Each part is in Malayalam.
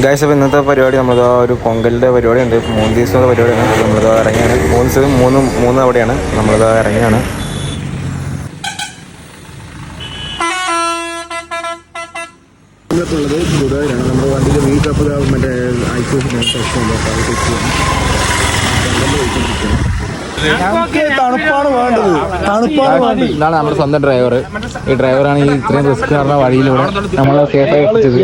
ഗൈസ്, അപ്പോൾ ഇന്നത്തെ പരിപാടി നമ്മളിതാ ഒരു പൊങ്കലിൻ്റെ പരിപാടിയുണ്ട്. 3 ദിവസത്തെ പരിപാടിയാണ്. നമ്മളിതാ ഇറങ്ങിയാണ്. 3 ദിവസം മൂന്ന് അവിടെയാണ് നമ്മളിതാ ഇറങ്ങിയാണ്. ഉള്ളത് ഗുരുവായൂരാണ്. നമ്മുടെ വണ്ടിയിൽ വീക്കപ്പ് മറ്റേ തണുപ്പാണ് വേണ്ടത്. ഇതാണ് നമ്മുടെ സ്വന്തം ഡ്രൈവർ. ഈ ഡ്രൈവറാണ് ഈ ഇത്രയും റിസ്ക് കാരണം വഴിയിലൂടെ നമ്മൾ സേഫായി എത്തിച്ചത്.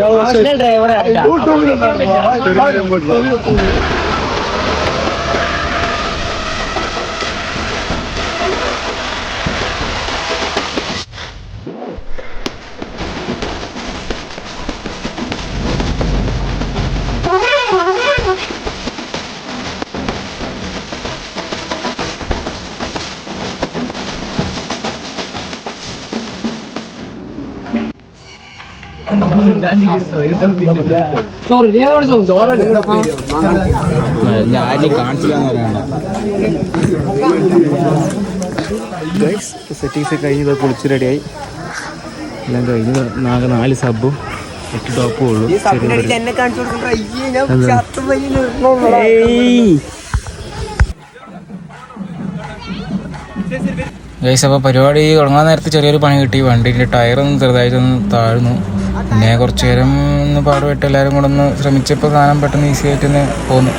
സെറ്റിങ്സ് കഴിഞ്ഞ് കുളിച്ച് റെഡിയായി. എല്ലാം കഴിഞ്ഞ് 4 സബും 8 ടോപ്പും ഉള്ളൂ. ഗൈസ്, അപ്പോൾ പരിപാടി തുടങ്ങാൻ നേരത്ത് ചെറിയൊരു പണി കിട്ടി. വണ്ടീൻ്റെ ടയറൊന്ന് ചെറുതായിട്ടൊന്ന് താഴ്ന്നു. പിന്നെ കുറച്ച് നേരം ഒന്ന് പാടുപെട്ട് എല്ലാവരും കൂടെ ഒന്ന് ശ്രമിച്ചപ്പോൾ സാധനം പെട്ടെന്ന് ഈസി ആയിട്ടൊന്ന് പോന്നു.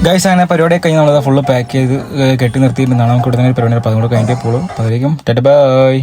ഗൈസ്, അങ്ങനെ പരിപാടിയൊക്കെ കഴിഞ്ഞ് നമ്മളത് ഫുള്ള് പാക്ക് ചെയ്ത് കെട്ടി നിർത്തിയിട്ടുണ്ടാണ്. നമുക്ക് ഇവിടെ തന്നെ പരിപാടി. അപ്പോൾ അതുകൊണ്ട് കഴിഞ്ഞിട്ടേ പോകും. അപ്പോൾ അതിലേക്കും ബൈ.